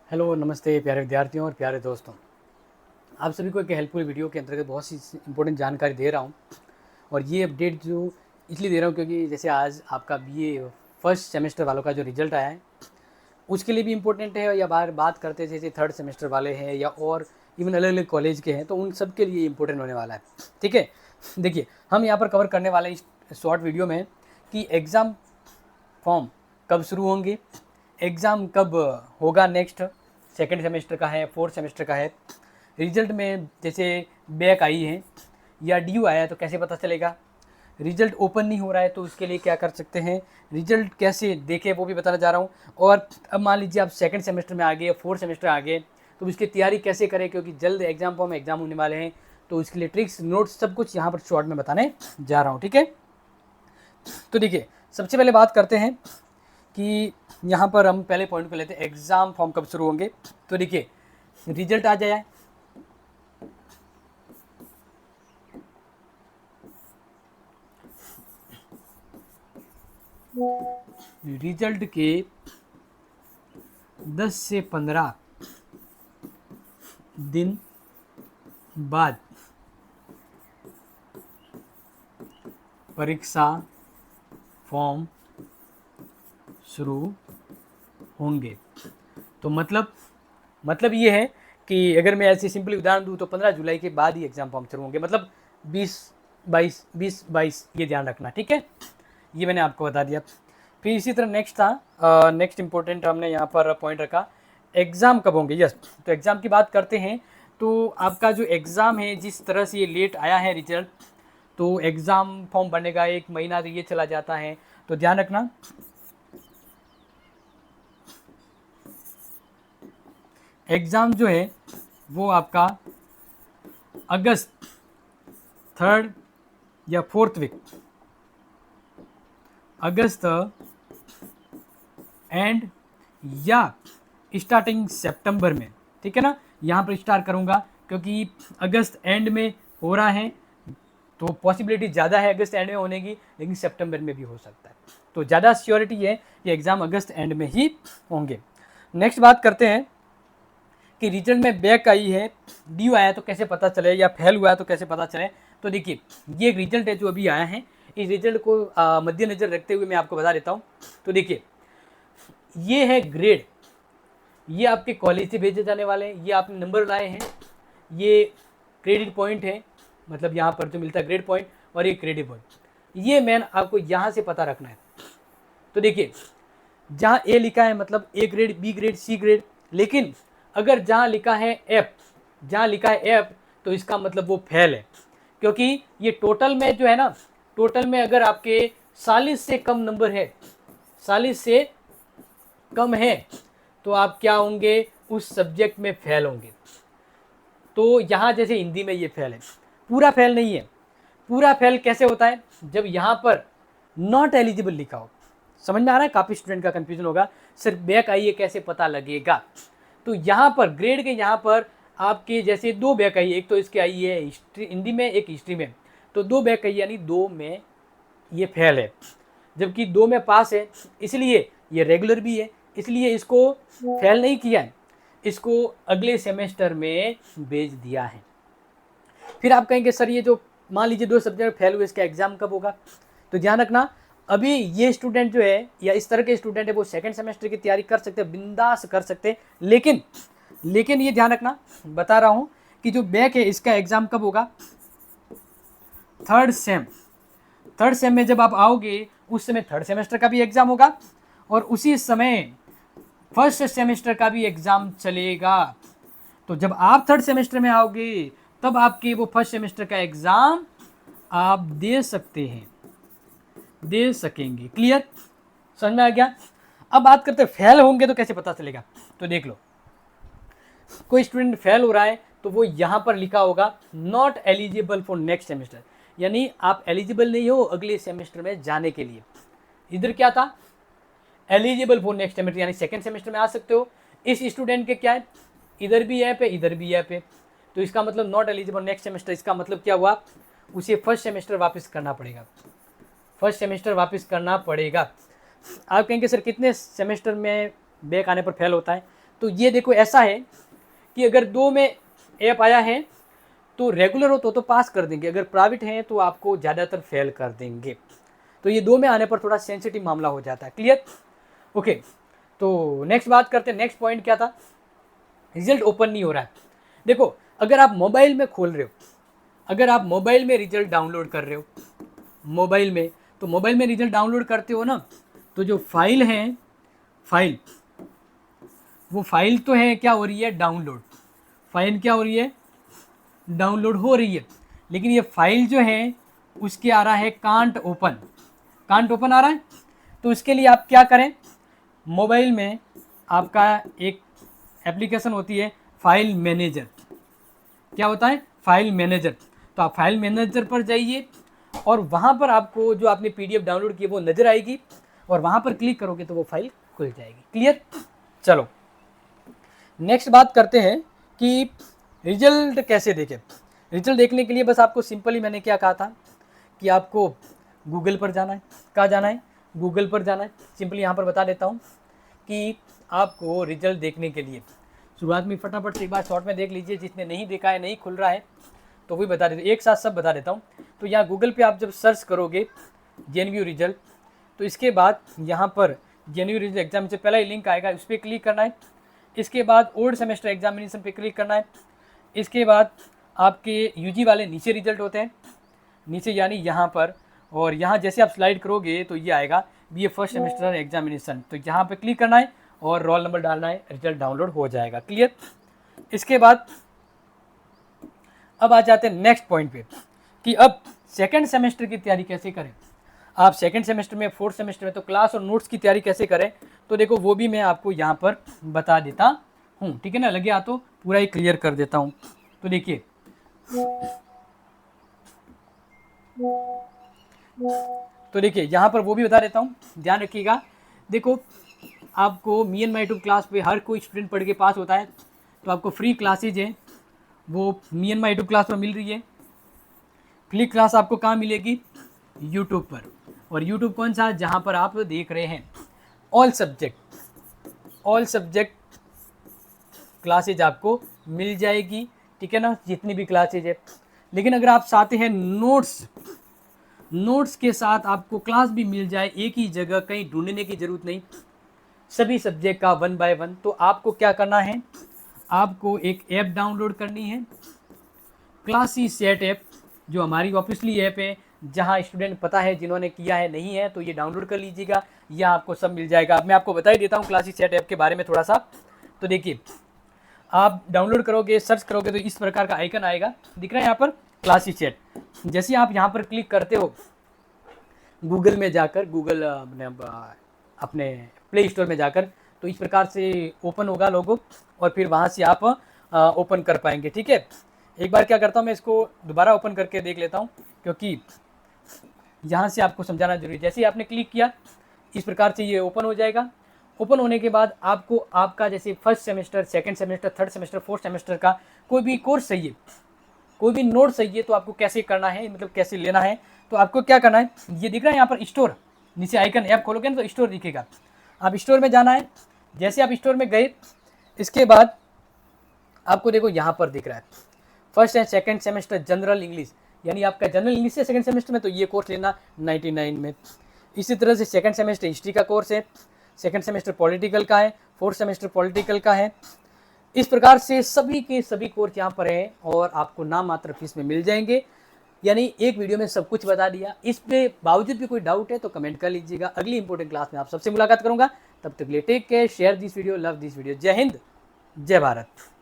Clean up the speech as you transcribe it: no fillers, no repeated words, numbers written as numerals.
Hello, नमस्ते प्यारे विद्यार्थियों और प्यारे दोस्तों। आप सभी को एक हेल्पफुल वीडियो के अंतर्गत बहुत सी इंपॉर्टेंट जानकारी दे रहा हूँ। और ये अपडेट जो इसलिए दे रहा हूँ क्योंकि जैसे आज आपका बीए फर्स्ट सेमेस्टर वालों का जो रिजल्ट आया है उसके लिए भी इम्पोर्टेंट है, या बाहर बात करते हैं जैसे थर्ड सेमेस्टर वाले हैं या और इवन अलग अलग कॉलेज के हैं, तो उन सब के लिए इम्पोर्टेंट होने वाला है। ठीक है, देखिए हम यहाँ पर कवर करने वाले इस शॉर्ट वीडियो में कि एग्ज़ाम फॉर्म कब शुरू होंगे, एग्ज़ाम कब होगा, नेक्स्ट सेकेंड सेमेस्टर का है, फोर्थ सेमेस्टर का है, रिजल्ट में जैसे बैक आई है या ड्यू आया है तो कैसे पता चलेगा, रिजल्ट ओपन नहीं हो रहा है तो उसके लिए क्या कर सकते हैं, रिजल्ट कैसे देखें वो भी बताने जा रहा हूँ। और अब मान लीजिए आप सेकंड सेमेस्टर में आ गए, फोर्थ सेमेस्टर आ गए, तो उसकी तैयारी कैसे करें क्योंकि जल्द एग्जाम फॉर्म एग्जाम होने वाले हैं, तो उसके लिए ट्रिक्स नोट्स सब कुछ यहाँ पर शॉर्ट में बताने जा रहा हूँ। ठीक है, तो देखिए सबसे पहले बात करते हैं कि यहाँ पर हम पहले पॉइंट को लेते हैं, एग्ज़ाम फॉर्म कब शुरू होंगे। तो देखिए रिजल्ट आ जाए, रिजल्ट के 10 से 15 दिन बाद परीक्षा फॉर्म शुरू होंगे। तो मतलब ये है कि अगर मैं ऐसे सिंपली उदाहरण दूँ तो 15 जुलाई के बाद ही एग्ज़ाम फॉर्म शुरू होंगे, मतलब 20-22 ये ध्यान रखना। ठीक है, ये मैंने आपको बता दिया। फिर इसी तरह नेक्स्ट इम्पोर्टेंट हमने यहाँ पर पॉइंट रखा, एग्ज़ाम कब होंगे। यस, तो एग्ज़ाम की बात करते हैं तो आपका जो एग्ज़ाम है जिस तरह से ये लेट आया है रिजल्ट, तो एग्ज़ाम फॉर्म बनेगा 1 महीना तो ये चला जाता है, तो ध्यान रखना एग्ज़ाम जो है वो आपका अगस्त 3rd या 4th वीक, अगस्त एंड या स्टार्टिंग सितंबर में। ठीक है ना, यहाँ पर स्टार्ट करूँगा क्योंकि अगस्त एंड में हो रहा है तो पॉसिबिलिटी ज़्यादा है अगस्त एंड में होने की, लेकिन सितंबर में भी हो सकता है, तो ज़्यादा श्योरिटी है कि एग्ज़ाम अगस्त एंड में ही होंगे। नेक्स्ट बात करते हैं कि रिजल्ट में बैक आई है, ड्यू आया तो कैसे पता चले, या फेल हुआ है तो कैसे पता चले। तो देखिए ये एक रिजल्ट है जो अभी आया है, इस रिजल्ट को मद्देनज़र रखते हुए मैं आपको बता देता हूँ। तो देखिए ये है ग्रेड, ये आपके कॉलेज से भेजे जाने वाले हैं, ये आपने नंबर लाए हैं, ये क्रेडिट पॉइंट है, मतलब यहाँ पर जो मिलता है ग्रेड पॉइंट, और ये क्रेडिट पॉइंट, ये मैन आपको यहाँ से पता रखना है। तो देखिए जहाँ ए लिखा है मतलब A grade, B grade, C grade, लेकिन अगर जहाँ लिखा है एफ, तो इसका मतलब वो फेल है, क्योंकि ये टोटल में जो है ना, टोटल में अगर आपके 40 से कम नंबर है, 40 से कम है, तो आप क्या होंगे, उस सब्जेक्ट में फेल होंगे। तो यहाँ जैसे हिंदी में ये फेल है, पूरा फेल नहीं है। पूरा फेल कैसे होता है, जब यहाँ पर नॉट एलिजिबल लिखा हो। समझ में आ रहा है, काफ़ी स्टूडेंट का कंफ्यूजन होगा, सर बैक आई है कैसे पता लगेगा। तो यहाँ पर ग्रेड के यहाँ पर आपके जैसे 2 बैक आई है, एक तो इसके आई है हिंदी में, एक हिस्ट्री में, तो 2 बैक आई यानी 2 में ये फेल है, जबकि 2 में पास है, इसलिए ये रेगुलर भी है, इसलिए इसको फेल नहीं किया है, इसको अगले सेमेस्टर में भेज दिया है। फिर आप कहेंगे सर ये जो मान लीजिए 2 सब्जेक्ट फेल हुए, इसका एग्ज़ाम कब होगा। तो ध्यान रखना अभी ये स्टूडेंट जो है या इस तरह के स्टूडेंट है वो सेकंड सेमेस्टर की तैयारी कर सकते हैं, बिंदास कर सकते हैं, लेकिन ये ध्यान रखना, बता रहा हूँ कि जो बैक है इसका एग्ज़ाम कब होगा, थर्ड सेम में जब आप आओगे उस समय थर्ड सेमेस्टर का भी एग्ज़ाम होगा और उसी समय फर्स्ट सेमेस्टर का भी एग्ज़ाम चलेगा। तो जब आप थर्ड सेमेस्टर में आओगे तब आपके वो फर्स्ट सेमेस्टर का एग्ज़ाम आप दे सकेंगे। क्लियर, समझ में आ गया। अब बात करते हैं फेल होंगे तो कैसे पता चलेगा। तो देख लो, कोई स्टूडेंट फेल हो रहा है तो वो यहाँ पर लिखा होगा not eligible for next semester, यानी आप एलिजिबल नहीं हो अगले सेमेस्टर में जाने के लिए। इधर क्या था, एलिजिबल फॉर नेक्स्ट सेमेस्टर, यानी सेकेंड सेमेस्टर में आ सकते हो। इस स्टूडेंट के क्या है, इधर भी ऐप है इधर भी ऐप है, तो इसका मतलब नॉट एलिजिबल नेक्स्ट सेमेस्टर, इसका मतलब क्या हुआ, उसे फर्स्ट सेमेस्टर वापस करना पड़ेगा। आप कहेंगे सर कितने सेमेस्टर में बैक आने पर फेल होता है। तो ये देखो ऐसा है कि अगर 2 में ऐप आया है तो रेगुलर हो तो पास कर देंगे, अगर प्राइवेट है तो आपको ज़्यादातर फेल कर देंगे। तो ये 2 में आने पर थोड़ा सेंसिटिव मामला हो जाता है। क्लियर? ओके, तो नेक्स्ट बात करते हैं। नेक्स्ट पॉइंट क्या था? रिजल्ट ओपन नहीं हो रहा है। देखो, अगर आप मोबाइल में खोल रहे हो, अगर आप मोबाइल में रिजल्ट डाउनलोड कर रहे हो, मोबाइल में, तो मोबाइल में रिजल्ट डाउनलोड करते हो ना, तो जो फाइल है, फाइल, वो फाइल तो है क्या हो रही है? डाउनलोड। फाइल क्या हो रही है? डाउनलोड हो रही है। लेकिन ये फाइल जो है उसके आ रहा है कांट ओपन, कांट ओपन आ रहा है। तो इसके लिए आप क्या करें? मोबाइल में आपका एक एप्लीकेशन होती है फाइल मैनेजर। क्या होता है? File manager. तो आप फाइल मैनेजर पर जाइए और वहाँ पर आपको जो आपने PDF डाउनलोड की है वो नज़र आएगी और वहाँ पर क्लिक करोगे तो वो फाइल खुल जाएगी। क्लियर? चलो नेक्स्ट बात करते हैं कि रिजल्ट कैसे देखें। रिजल्ट देखने के लिए बस आपको सिंपली मैंने क्या कहा था कि आपको गूगल पर जाना है। कहाँ जाना है? गूगल पर जाना है। सिंपली यहाँ पर बता देता हूँ कि आपको रिजल्ट देखने के लिए शुरुआत में फटाफट से एक बार शॉर्ट में देख लीजिए, जिसने नहीं देखा है, नहीं खुल रहा है तो वही बता देते, एक साथ सब बता देता हूँ। तो यहाँ गूगल पे आप जब सर्च करोगे JNVU रिजल्ट, तो इसके बाद यहाँ पर JNVU रिजल्ट एग्जाम से पहला ही लिंक आएगा, उस पर क्लिक करना है। इसके बाद ओल्ड सेमेस्टर एग्जामिनेशन पे क्लिक करना है। इसके बाद आपके UG वाले नीचे रिजल्ट होते हैं, नीचे यानी यहाँ पर, और यहाँ जैसे आप स्लाइड करोगे तो ये आएगा BA फर्स्ट सेमेस्टर एग्जामिनेशन। तो यहाँ पे क्लिक करना है और रोल नंबर डालना है, रिजल्ट डाउनलोड हो जाएगा। क्लियर? इसके बाद अब आ जाते हैं नेक्स्ट पॉइंट पे कि अब सेकंड सेमेस्टर की तैयारी कैसे करें। आप सेकंड सेमेस्टर में, फोर्थ सेमेस्टर में तो क्लास और नोट्स की तैयारी कैसे करें, तो देखो वो भी मैं आपको यहाँ पर बता देता हूँ। ठीक है ना? लगे आ तो पूरा ही क्लियर कर देता हूँ। तो देखिए, यहाँ पर वो भी बता देता हूँ, ध्यान रखिएगा। देखो, आपको me and my tube class पे हर कोई स्टूडेंट पढ़ के पास होता है, तो आपको फ्री क्लासेज हैं वो me and my tube class पर मिल रही है। फ्री क्लास आपको कहाँ मिलेगी? यूट्यूब पर। और यूट्यूब कौन सा? जहाँ पर आप देख रहे हैं ऑल सब्जेक्ट क्लासेज आपको मिल जाएगी। ठीक है ना? जितनी भी क्लासेज है। लेकिन अगर आप चाहते हैं नोट्स के साथ आपको क्लास भी मिल जाए एक ही जगह, कहीं ढूंढने की ज़रूरत नहीं, सभी सब्जेक्ट का 1 बाय 1, तो आपको क्या करना है? आपको एक ऐप डाउनलोड करनी है, क्लासीसेट ऐप, जो हमारी ऑफिशियली ऐप है, जहां स्टूडेंट पता है जिन्होंने किया है, नहीं है तो ये डाउनलोड कर लीजिएगा, यह आपको सब मिल जाएगा। अब मैं आपको बता ही देता हूँ क्लासीसेट ऐप के बारे में थोड़ा सा। तो देखिए, आप डाउनलोड करोगे, सर्च करोगे तो इस प्रकार का आइकन आएगा, दिख रहा है यहाँ पर क्लासीसेट। जैसे आप यहाँ पर क्लिक करते हो, गूगल में जाकर, गूगल अपने प्ले स्टोर में जाकर, तो इस प्रकार से ओपन होगा लोगो, और फिर वहाँ से आप ओपन कर पाएंगे। ठीक है? एक बार क्या करता हूँ, मैं इसको दोबारा ओपन करके देख लेता हूँ, क्योंकि यहाँ से आपको समझाना जरूरी है। जैसे ही आपने क्लिक किया, इस प्रकार से ये ओपन हो जाएगा। ओपन होने के बाद आपको आपका जैसे first semester, second semester, third semester, fourth semester का कोई भी कोर्स चाहिए, कोई भी नोट चाहिए, तो आपको कैसे करना है, मतलब कैसे लेना है, तो आपको क्या करना है, ये दिख रहा है यहाँ पर स्टोर, नीचे आइकन, ऐप खोलोगे ना तो स्टोर दिखेगा, आप स्टोर में जाना है। जैसे आप स्टोर में गए, इसके बाद आपको देखो यहाँ पर दिख रहा है first and second semester general English, यानी आपका जनरल इंग्लिश है सेकंड सेमेस्टर में, तो ये कोर्स लेना 99 में। इसी तरह से सेकंड सेमेस्टर हिस्ट्री का कोर्स है, सेकंड सेमेस्टर पॉलिटिकल का है, फोर्थ सेमेस्टर पॉलिटिकल का है। इस प्रकार से सभी के सभी कोर्स यहाँ पर हैं और आपको नाम मात्र फीस में मिल जाएंगे। यानी एक वीडियो में सब कुछ बता दिया। इस पे बावजूद भी कोई डाउट है तो कमेंट कर लीजिएगा। अगली इंपॉर्टेंट क्लास में आप सबसे मुलाकात करूंगा। तब तक लिए take care, share this video, love this video. जय हिंद, जय भारत।